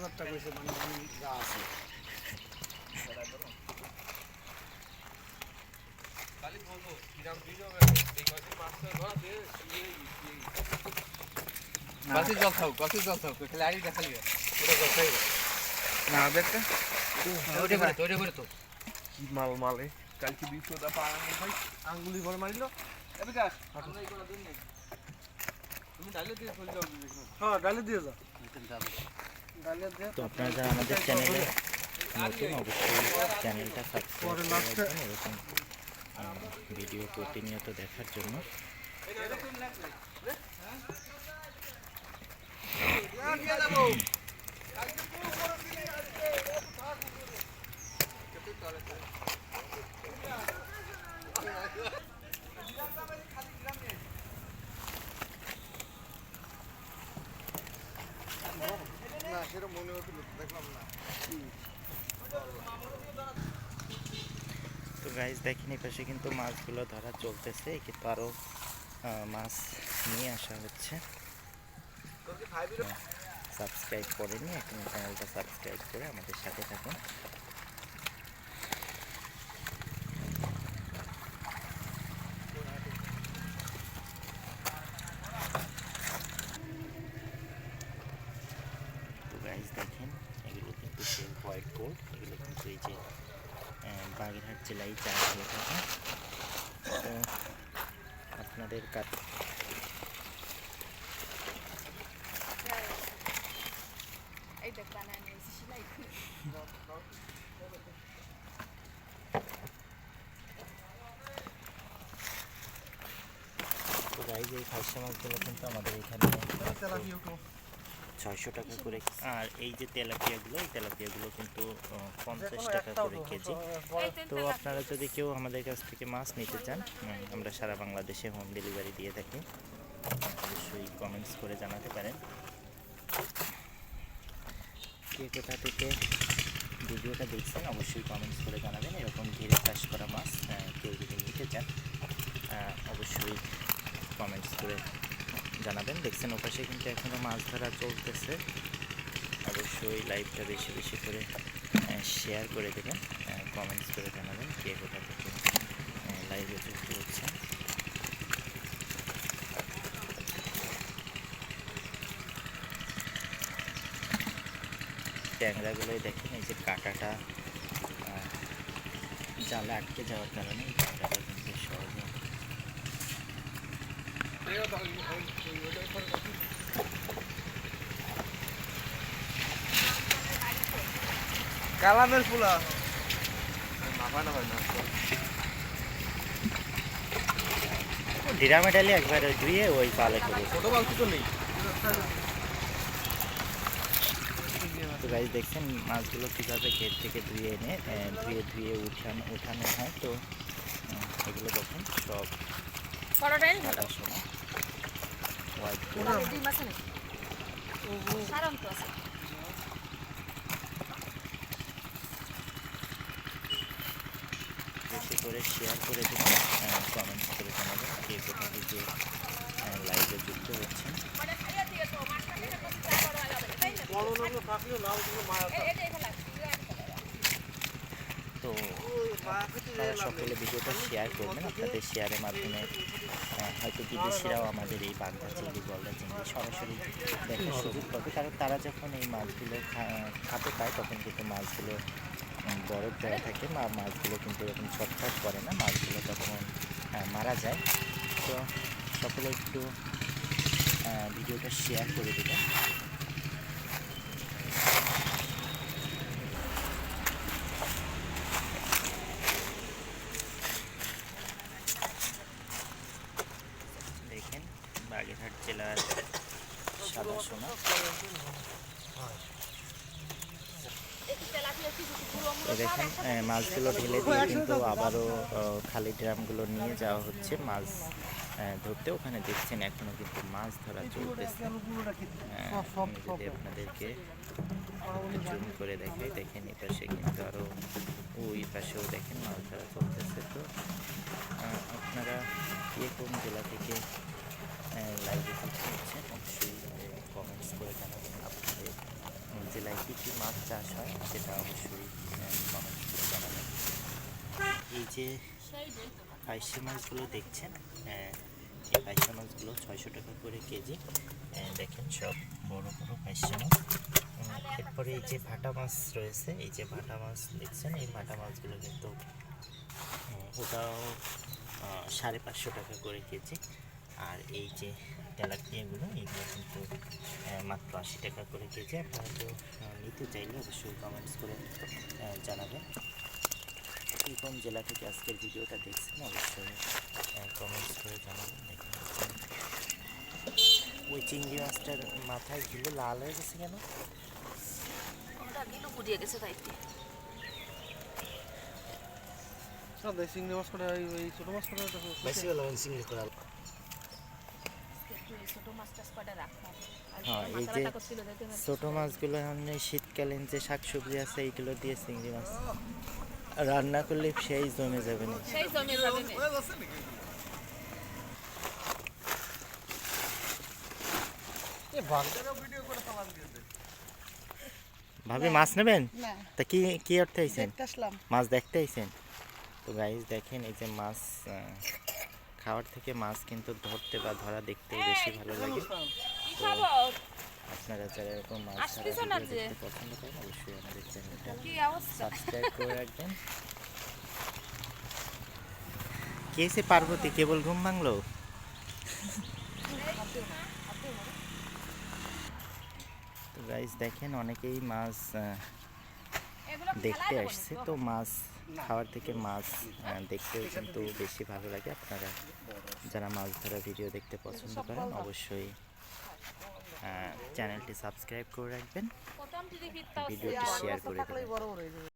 5,000 টাকা হয়েছে মানে যা আছে কত জল খাও খালি আড়ি দেখালি না দেখতে ওইটা করে তো কি মাল মালে কালকে 200 টাকা ভাই আঙ্গুলি ভরে মারিল এবে কাজ তুমি ডালে দিয়ে চলে যাও হ্যাঁ ডালে দিয়ে যা তো আপনারা যারা আমাদের চ্যানেলে নতুন অবশ্যই চ্যানেলটা সাবস্ক্রাইব করে রাখবেন এরকম ভিডিও প্রতিনিয়ত দেখার জন্য। না সেরকম মনে হতো দেখলাম না। তো গাইজ দেখেন এই পাশে কিন্তু মাছগুলো ধরা চলতেছে, কিন্তু আরও মাছ নিয়ে আসা হচ্ছে। সাবস্ক্রাইব করেনি এখন চ্যানেলটা সাবস্ক্রাইব করে আমাদের সাথে থাকুন। তো গাইজ দেখেন এগুলো কিন্তু সেই হোয়াইট গোল্ড, এগুলো কিন্তু এই যে বাগেরহাট জেলায় চাষ হয়ে থাকে। তো আপনাদের তো গাইজ এই খাসা মাছগুলো কিন্তু আমাদের এখানে 600 টাকা করে, আর এই যে তেলাপিয়াগুলো, এই তেলাপিয়াগুলো কিন্তু 50 টাকা করে কেজি। তো আপনারা যদি কেউ আমাদের কাছ থেকে মাছ নিতে চান, আমরা সারা বাংলাদেশে হোম ডেলিভারি দিয়ে থাকি। অবশ্যই কমেন্টস করে জানাতে পারেন কে কোথা থেকে ভিডিওটা দেখছেন, অবশ্যই কমেন্টস করে জানাবেন। এরকম ঘিরে চাষ করা মাছ কেউ যদি নিতে চান অবশ্যই কমেন্টস করে জানাবেন। দেখছেন ওপাশে কিন্তু এখনও মাছ ধরা চলতেছে। অবশ্যই লাইভটা বেশি বেশি করে শেয়ার করে দেবেন, কমেন্টস করে জানাবেন কে কোথা থেকে লাইভে যুক্ত হচ্ছে। ট্যাংরাগুলোই দেখেন এই যে কাঁটাটা জালে আটকে যাওয়ার কারণে এই ট্যাংরাটা কিন্তু সহজে কালামের ফুলা মাফা না হয় না ডিরামে ডালি একবার ধুয়ে ওই পালে করে। ছোট বাল তো নেই। তো গাইজ দেখছেন মাছগুলো কীভাবে ক্ষেত থেকে ধুয়ে এনে ধুয়ে উঠানো হয়। তো এগুলো দেখেন সব কাটার সময় হোয়াইট বেশি করে শেয়ার করে দেবেন, কমেন্টস করে জানাবেন কে কোথা থেকে লাইভে যুক্ত হচ্ছেন। তো আপনারা সকলে ভিডিওটা শেয়ার করবেন, আপনাদের শেয়ারের মাধ্যমে হয়তো বিদেশিরাও আমাদের এই বাগদা চিংড়ি, গলদা চিংড়ি সরাসরি দেখার সুযোগ পাবে। কারণ তারা যখন এই মাছগুলো খাতে পায় তখন কিন্তু মাছগুলো বরফ দেওয়া থাকে, বা মাছগুলো কিন্তু এরকম ছটফট করে না, মাছগুলো তখন মারা যায়। তো সকলে একটু ভিডিওটা শেয়ার করে দেবেন। দেখেন বাগেরহাট জেলার সাদা সোনা। তো দেখেন মাছগুলো ঢেলে দিয়ে কিন্তু আবারও খালি ড্রামগুলো নিয়ে যাওয়া হচ্ছে মাছ ধরতে। ওখানে দেখছেন এখনো কিন্তু মাছ ধরা চলতেছে। আমি যদি আপনাদেরকে জুম করে দেখাই, দেখেন এই পাশে কিন্তু আরও ওই পাশেও দেখেন মাছ ধরা চলতেছে। তো আপনারা কে কোন জেলা থেকে লাইভে যুক্ত হচ্ছেন অবশ্যই কমেন্টস করে জানাবেন আপনাদের জেলায় কী কী মাছ চাষ হয় সেটা অবশ্যই কমেন্ট করে জানাবেন। এই যে পাইসি মাছগুলো দেখছেন, এই পাইসা মাছগুলো 600 টাকা করে কেজি। দেখেন সব বড় বড় পাইসা মাছ। এরপরে এই যে ভাটা মাছ রয়েছে, এই যে ভাটা মাছ দেখছেন, এই ভাটা মাছগুলো কিন্তু ওটাও 550 টাকা করে কেজি। আর এই যে তেলাপিয়াগুলো, এইগুলো কিন্তু মাত্র 80 টাকা করে কেজি। আপনারা কেউ নিতে চাইলে অবশ্যই কমেন্টস করে জানাবেন। কোন জেলা থেকে আজকের ভিডিওটা দেখছেন অবশ্যই কমেন্টস করে জানাবেন। দেখেন ওই চিংড়ি মাছটার মাথায় ঘিলে লাল হয়ে গেছে কেন? ওটা গিলো পুড়িয়ে গেছে তাইতে। সাদা চিংড়ি মাছ করে এই ছোট মাছ করে বেশি ভালো চিংড়ি করা। একটু এই ছোট মাছ টাছ কটা রাখলাম। আর হ্যাঁ, এই যে মশলাটা করছিল দেখতে ছোট মাছগুলো এখন এই শীতকালীন যে শাকসবজি আছে এইগুলো দিয়ে চিংড়ি মাছ রান্না করলে সেই জমে যাবে না। সেই জমে যাবে না। এই বাগদারা ভিডিও করে চালান দিয়েছে। ভাবি মাছ নেবেন? না, তা কি কি করতে আইছেন? দেখতে আসলাম। মাছ দেখতে আইছেন? তো গাইস দেখেন এই যে মাছ খাওয়ার থেকে মাছ কিন্তু ধরতে বা ধরা দেখতে বেশি ভালো লাগে। কি খাবো? আপনারা যারা এরকম মাছ আসতেছ ধরা না ভিডিও যে? দেখতে পছন্দ করেন অবশ্যই আমাদের চ্যানেলটা কি অবস্থা? সাবস্ক্রাইব করে রাখবেন। কে সে পার্বতী কেবল ঘুম ভাঙলো? তো গাইস দেখেন অনেকেই মাছ দেখতে আসছে, তো মাছ খাওয়ার থেকে মাছ দেখতেও কিন্তু বেশি ভালো লাগে। আপনারা যারা মাছ ধরা ভিডিও দেখতে পছন্দ করেন অবশ্যই চ্যানেলটি সাবস্ক্রাইব করে রাখবেন, প্রথম থেকে ফিরতাও ভিডিওটি শেয়ার করে দেবেন। বড় বড় এই যে